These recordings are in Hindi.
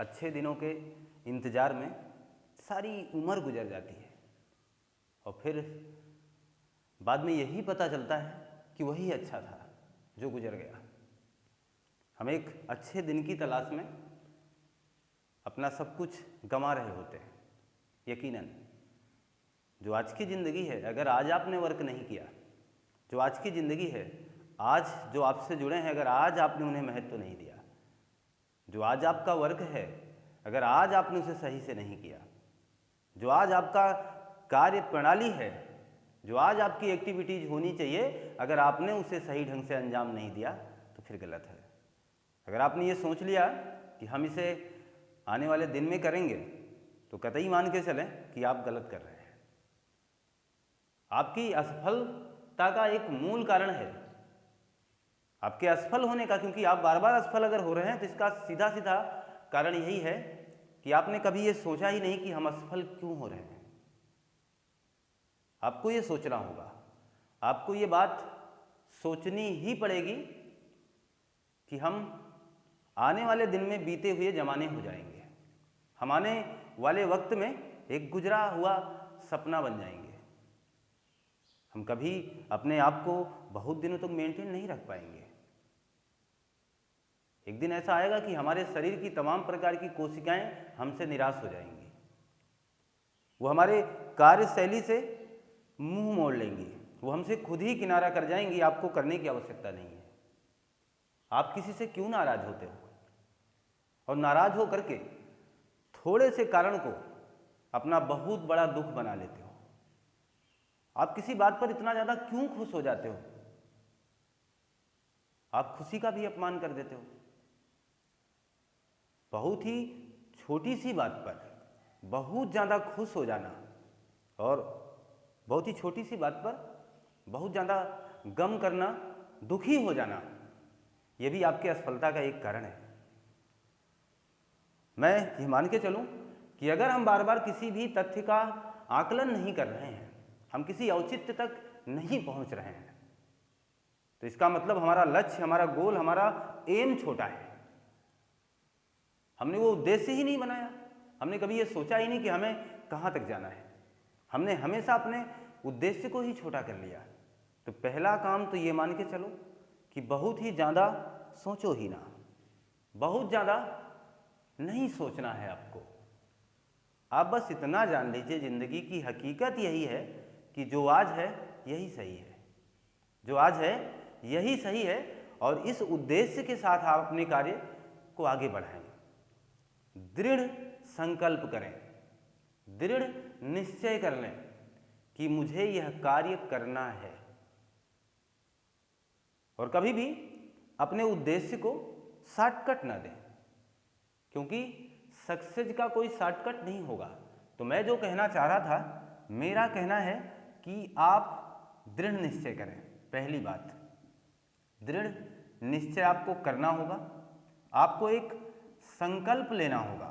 अच्छे दिनों के इंतज़ार में सारी उम्र गुजर जाती है और फिर बाद में यही पता चलता है कि वही अच्छा था जो गुजर गया। हम एक अच्छे दिन की तलाश में अपना सब कुछ गंवा रहे होते हैं। यकीनन जो आज की ज़िंदगी है, अगर आज आपने वर्क नहीं किया, जो आज की ज़िंदगी है, आज जो आपसे जुड़े हैं, अगर आज आपने उन्हें महत्व नहीं दिया, जो आज आपका वर्क है, अगर आज आपने उसे सही से नहीं किया, जो आज आपका कार्य प्रणाली है, जो आज आपकी एक्टिविटीज़ होनी चाहिए, अगर आपने उसे सही ढंग से अंजाम नहीं दिया तो फिर गलत है। अगर आपने ये सोच लिया कि हम इसे आने वाले दिन में करेंगे तो कतई मान के चलें कि आप गलत कर रहे हैं। आपकी असफलता का एक मूल कारण है आपके असफल होने का, क्योंकि आप बार बार असफल अगर हो रहे हैं तो इसका सीधा सीधा कारण यही है कि आपने कभी ये सोचा ही नहीं कि हम असफल क्यों हो रहे हैं। आपको ये सोचना होगा, आपको ये बात सोचनी ही पड़ेगी कि हम आने वाले दिन में बीते हुए जमाने हो जाएंगे, हम आने वाले वक्त में एक गुजरा हुआ सपना बन जाएंगे। हम कभी अपने आप को बहुत दिनों तक मेंटेन नहीं रख पाएंगे। एक दिन ऐसा आएगा कि हमारे शरीर की तमाम प्रकार की कोशिकाएं हमसे निराश हो जाएंगी, वो हमारे कार्यशैली से मुंह मोड़ लेंगी, वो हमसे खुद ही किनारा कर जाएंगी। आपको करने की आवश्यकता नहीं है। आप किसी से क्यों नाराज होते हो और नाराज हो करके थोड़े से कारण को अपना बहुत बड़ा दुख बना लेते हो। आप किसी बात पर इतना ज़्यादा क्यों खुश हो जाते हो? आप खुशी का भी अपमान कर देते हो। बहुत ही छोटी सी बात पर बहुत ज़्यादा खुश हो जाना और बहुत ही छोटी सी बात पर बहुत ज़्यादा गम करना, दुखी हो जाना, ये भी आपके असफलता का एक कारण है। मैं ये मान के चलूं कि अगर हम बार बार किसी भी तथ्य का आकलन नहीं कर रहे हैं, हम किसी औचित्य तक नहीं पहुंच रहे हैं, तो इसका मतलब हमारा लक्ष्य, हमारा गोल, हमारा एम छोटा है। हमने वो उद्देश्य ही नहीं बनाया, हमने कभी ये सोचा ही नहीं कि हमें कहाँ तक जाना है। हमने हमेशा अपने उद्देश्य को ही छोटा कर लिया। तो पहला काम तो ये मान के चलो कि बहुत ही ज़्यादा सोचो ही ना, बहुत ज़्यादा नहीं सोचना है आपको। आप बस इतना जान लीजिए, ज़िंदगी की हकीकत यही है कि जो आज है यही सही है, जो आज है यही सही है, और इस उद्देश्य के साथ आप अपने कार्य को आगे बढ़ाएं। दृढ़ संकल्प करें, दृढ़ निश्चय कर लें कि मुझे यह कार्य करना है, और कभी भी अपने उद्देश्य को शॉर्टकट ना दें, क्योंकि सक्सेस का कोई शॉर्टकट नहीं होगा। तो मैं जो कहना चाह रहा था, मेरा कहना है कि आप दृढ़ निश्चय करें। पहली बात, दृढ़ निश्चय आपको करना होगा। आपको एक संकल्प लेना होगा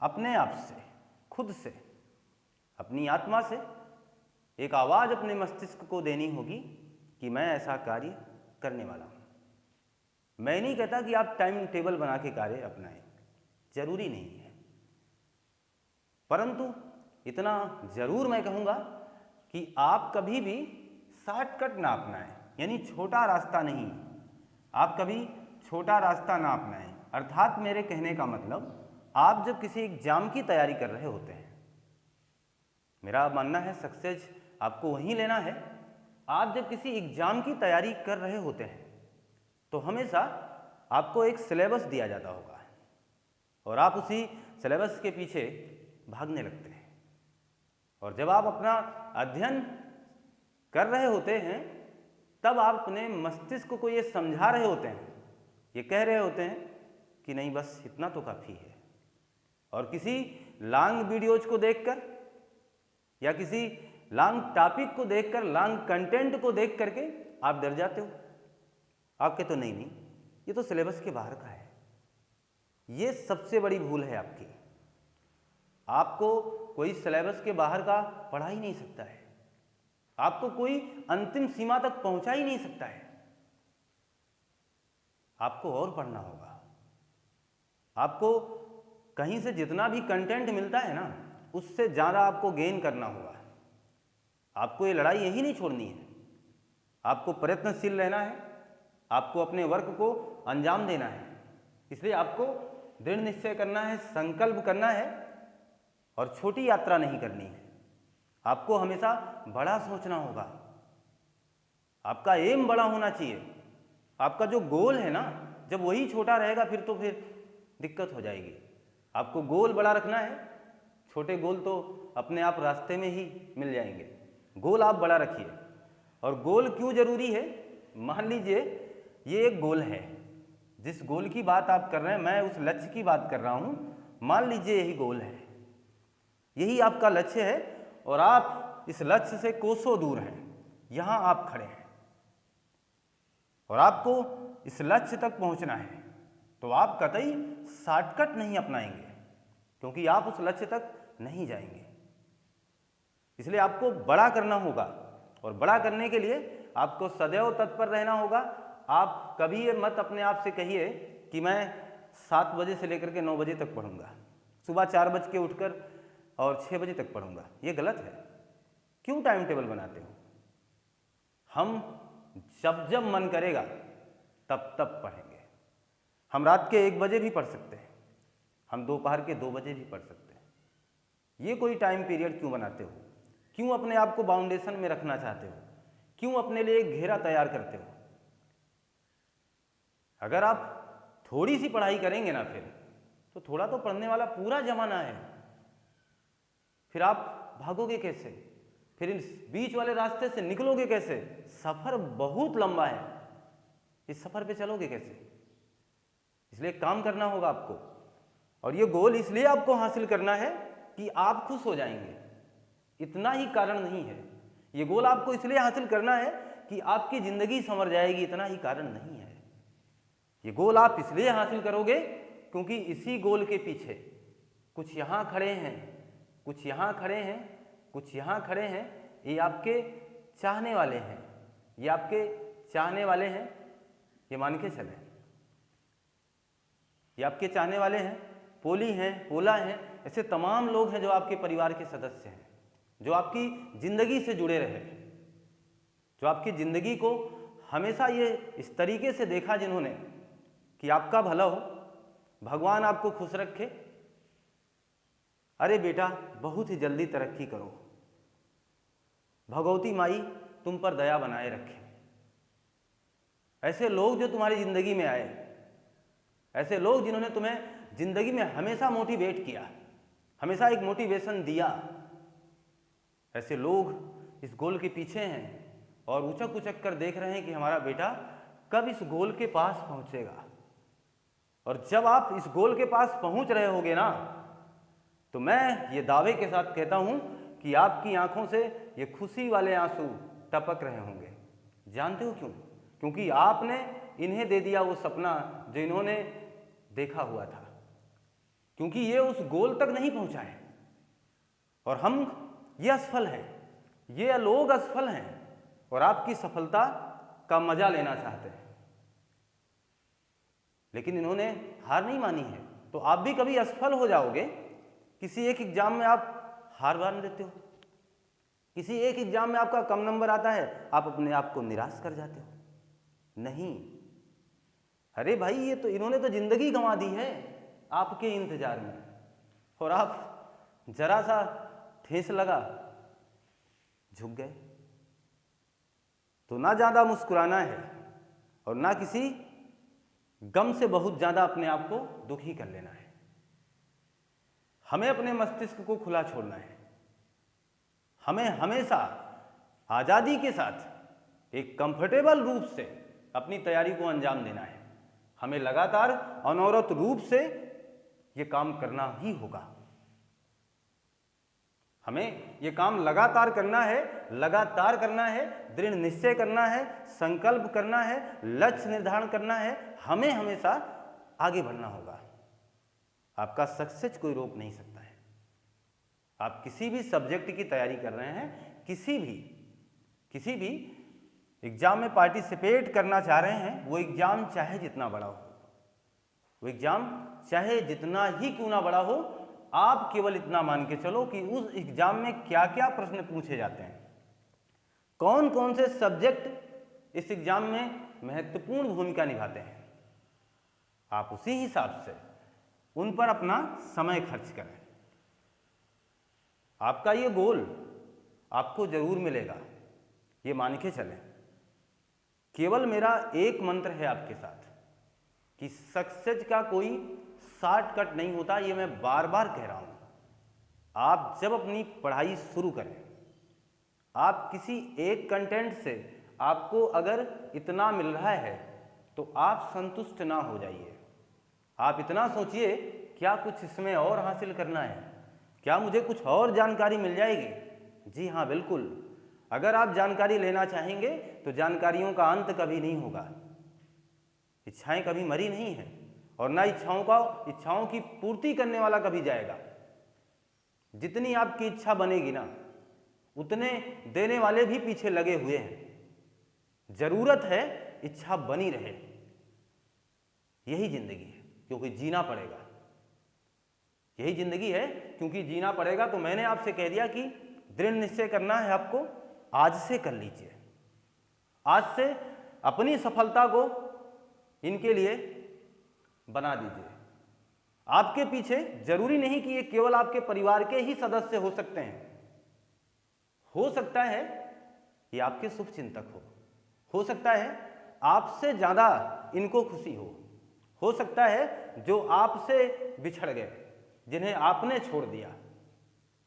अपने आप से, खुद से, अपनी आत्मा से। एक आवाज़ अपने मस्तिष्क को देनी होगी कि मैं ऐसा कार्य करने वाला हूँ। मैं नहीं कहता कि आप टाइम टेबल बना के कार्य अपनाएं, जरूरी नहीं है, परंतु इतना जरूर मैं कहूँगा कि आप कभी भी शॉर्टकट ना अपनाएं, यानी छोटा रास्ता नहीं। आप कभी छोटा रास्ता ना अपनाएं। अर्थात मेरे कहने का मतलब, आप जब किसी एग्जाम की तैयारी कर रहे होते हैं, मेरा मानना है सक्सेस आपको वहीं लेना है। आप जब किसी एग्जाम की तैयारी कर रहे होते हैं तो हमेशा आपको एक सिलेबस दिया जाता होगा और आप उसी सिलेबस के पीछे भागने लगते हैं। और जब आप अपना अध्ययन कर रहे होते हैं तब आप अपने मस्तिष्क को ये समझा रहे होते हैं, ये कह रहे होते हैं कि नहीं, बस इतना तो काफ़ी है। और किसी लॉन्ग वीडियोज को देखकर या किसी लॉन्ग टॉपिक को देखकर, लॉन्ग कंटेंट को देख करके आप डर जाते हो। आप कहते हो नहीं, ये तो सिलेबस के बाहर का है। ये सबसे बड़ी भूल है आपकी। आपको कोई सिलेबस के बाहर का पढ़ा ही नहीं सकता है, आपको कोई अंतिम सीमा तक पहुंचा ही नहीं सकता है। आपको और पढ़ना होगा, आपको कहीं से जितना भी कंटेंट मिलता है ना, उससे ज़्यादा आपको गेन करना होगा। आपको ये लड़ाई यही नहीं छोड़नी है, आपको प्रयत्नशील रहना है, आपको अपने वर्क को अंजाम देना है। इसलिए आपको दृढ़ निश्चय करना है, संकल्प करना है और छोटी यात्रा नहीं करनी है। आपको हमेशा बड़ा सोचना होगा, आपका एम बड़ा होना चाहिए। आपका जो गोल है ना, जब वही छोटा रहेगा फिर तो फिर दिक्कत हो जाएगी। आपको गोल बड़ा रखना है, छोटे गोल तो अपने आप रास्ते में ही मिल जाएंगे। गोल आप बड़ा रखिए। और गोल क्यों जरूरी है? मान लीजिए ये एक गोल है, जिस गोल की बात आप कर रहे हैं, मैं उस लक्ष्य की बात कर रहा हूं। मान लीजिए यही गोल है, यही आपका लक्ष्य है और आप इस लक्ष्य से कोसों दूर हैं। यहां आप खड़े हैं और आपको इस लक्ष्य तक पहुंचना है, तो आप कतई शॉर्टकट नहीं अपनाएंगे, क्योंकि आप उस लक्ष्य तक नहीं जाएंगे। इसलिए आपको बड़ा करना होगा और बड़ा करने के लिए आपको सदैव तत्पर रहना होगा। आप कभी ये मत अपने आप से कहिए कि मैं 7 बजे से लेकर के 9 बजे तक पढ़ूंगा, सुबह 4 बज के उठकर और 6 बजे तक पढ़ूंगा। ये गलत है। क्यों टाइम टेबल बनाते हो? हम जब जब मन करेगा तब तब पढ़ेंगे। हम रात के 1 बजे भी पढ़ सकते हैं, हम दोपहर के 2 बजे भी पढ़ सकते हैं। ये कोई टाइम पीरियड क्यों बनाते हो? क्यों अपने आप को बाउंडेशन में रखना चाहते हो? क्यों अपने लिए एक घेरा तैयार करते हो? अगर आप थोड़ी सी पढ़ाई करेंगे ना, फिर तो थोड़ा तो पढ़ने वाला पूरा जमाना है। फिर आप भागोगे कैसे? फिर इस बीच वाले रास्ते से निकलोगे कैसे? सफर बहुत लंबा है, इस सफर पे चलोगे कैसे? इसलिए काम करना होगा आपको। और ये गोल इसलिए आपको हासिल करना है कि आप खुश हो जाएंगे, इतना ही कारण नहीं है। ये गोल आपको इसलिए हासिल करना है कि आपकी जिंदगी संवर जाएगी, इतना ही कारण नहीं है। ये गोल आप इसलिए हासिल करोगे क्योंकि इसी गोल के पीछे कुछ यहाँ खड़े हैं, कुछ यहाँ खड़े हैं, कुछ यहाँ खड़े हैं। ये आपके चाहने वाले हैं, ये आपके चाहने वाले हैं। ये मान के चलें, ये आपके चाहने वाले हैं। पोली हैं, पोला हैं, ऐसे तमाम लोग हैं जो आपके परिवार के सदस्य हैं, जो आपकी जिंदगी से जुड़े रहे, जो आपकी जिंदगी को हमेशा ये इस तरीके से देखा जिन्होंने कि आपका भला हो, भगवान आपको खुश रखे। अरे बेटा बहुत ही जल्दी तरक्की करो, भगवती माई तुम पर दया बनाए रखे। ऐसे लोग जो तुम्हारी जिंदगी में आए, ऐसे लोग जिन्होंने तुम्हें जिंदगी में हमेशा मोटिवेट किया, हमेशा एक मोटिवेशन दिया, ऐसे लोग इस गोल के पीछे हैं और उचक उचक कर देख रहे हैं कि हमारा बेटा कब इस गोल के पास पहुंचेगा। और जब आप इस गोल के पास पहुंच रहे होगे ना, तो मैं ये दावे के साथ कहता हूं कि आपकी आंखों से ये खुशी वाले आंसू टपक रहे होंगे। जानते हो क्यों? क्योंकि आपने इन्हें दे दिया वो सपना जो इन्होंने देखा हुआ था, क्योंकि ये उस गोल तक नहीं पहुंचाए और हम ये असफल हैं, ये लोग असफल हैं और आपकी सफलता का मजा लेना चाहते हैं। लेकिन इन्होंने हार नहीं मानी है, तो आप भी कभी असफल हो जाओगे। किसी एक एग्जाम में आप हार मान देते हो, किसी एक एग्जाम में आपका कम नंबर आता है, आप अपने आप को निराश कर जाते हो। नहीं, अरे भाई ये तो इन्होंने तो जिंदगी गंवा दी है आपके इंतजार में, और आप जरा सा ठेस लगा झुक गए। तो ना ज्यादा मुस्कुराना है और ना किसी गम से बहुत ज्यादा अपने आप को दुखी कर लेना है। हमें अपने मस्तिष्क को खुला छोड़ना है। हमें हमेशा आजादी के साथ एक कंफर्टेबल रूप से अपनी तैयारी को अंजाम देना है। हमें लगातार अनवरत रूप से ये काम करना ही होगा। हमें ये काम लगातार करना है, लगातार करना है, दृढ़ निश्चय करना है, संकल्प करना है, लक्ष्य निर्धारण करना है। हमें हमेशा आगे बढ़ना होगा। आपका सक्सेस कोई रोक नहीं सकता है। आप किसी भी सब्जेक्ट की तैयारी कर रहे हैं, किसी भी एग्जाम में पार्टिसिपेट करना चाह रहे हैं, वो एग्जाम चाहे जितना बड़ा हो, वो एग्ज़ाम चाहे जितना ही क्यों ना बड़ा हो, आप केवल इतना मान के चलो कि उस एग्ज़ाम में क्या क्या प्रश्न पूछे जाते हैं, कौन कौन से सब्जेक्ट इस एग्ज़ाम में महत्वपूर्ण भूमिका निभाते हैं। आप उसी हिसाब से उन पर अपना समय खर्च करें। आपका ये गोल आपको जरूर मिलेगा, ये मान के चलें। केवल मेरा एक मंत्र है आपके साथ कि सक्सेस का कोई शॉर्टकट नहीं होता, ये मैं बार बार कह रहा हूं। आप जब अपनी पढ़ाई शुरू करें, आप किसी एक कंटेंट से आपको अगर इतना मिल रहा है तो आप संतुष्ट ना हो जाइए। आप इतना सोचिए क्या कुछ इसमें और हासिल करना है, क्या मुझे कुछ और जानकारी मिल जाएगी। जी हाँ, बिल्कुल। अगर आप जानकारी लेना चाहेंगे तो जानकारियों का अंत कभी नहीं होगा। इच्छाएं कभी मरी नहीं है और ना इच्छाओं की पूर्ति करने वाला कभी जाएगा। जितनी आपकी इच्छा बनेगी ना, उतने देने वाले भी पीछे लगे हुए हैं। जरूरत है इच्छा बनी रहे। यही जिंदगी है, क्योंकि जीना पड़ेगा। यही जिंदगी है, क्योंकि जीना पड़ेगा। तो मैंने आपसे कह दिया कि दृढ़ निश्चय करना है आपको, आज से कर लीजिए। आज से अपनी सफलता को इनके लिए बना दीजिए। आपके पीछे जरूरी नहीं कि ये केवल आपके परिवार के ही सदस्य हो सकते हैं। हो सकता है ये आपके शुभ चिंतक हो सकता है आपसे ज्यादा इनको खुशी हो सकता है जो आपसे बिछड़ गए, जिन्हें आपने छोड़ दिया,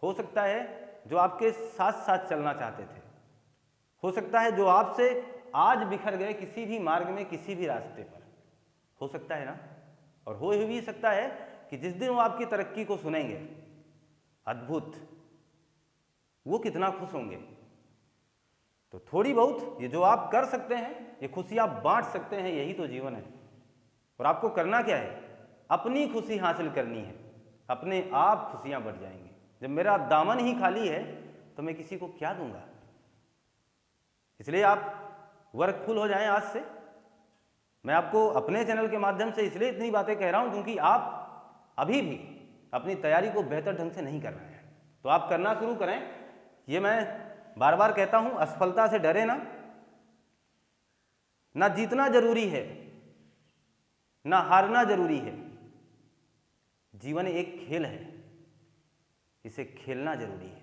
हो सकता है जो आपके साथ साथ चलना चाहते थे, हो सकता है जो आपसे आज बिखर गए किसी भी मार्ग में, किसी भी रास्ते पर। हो सकता है ना। और हो भी सकता है कि जिस दिन वो आपकी तरक्की को सुनेंगे, अद्भुत, वो कितना खुश होंगे। तो थोड़ी बहुत ये जो आप कर सकते हैं, ये खुशी आप बांट सकते हैं, यही तो जीवन है। और आपको करना क्या है? अपनी खुशी हासिल करनी है। अपने आप खुशियां बढ़ जाएंगी। जब मेरा दामन ही खाली है तो मैं किसी को क्या दूंगा। इसलिए आप वर्कफुल हो जाएं आज से। मैं आपको अपने चैनल के माध्यम से इसलिए इतनी बातें कह रहा हूं क्योंकि आप अभी भी अपनी तैयारी को बेहतर ढंग से नहीं कर रहे हैं। तो आप करना शुरू करें। ये मैं बार बार कहता हूं, असफलता से डरे ना जीतना जरूरी है, ना हारना जरूरी है। जीवन एक खेल है, इसे खेलना जरूरी है।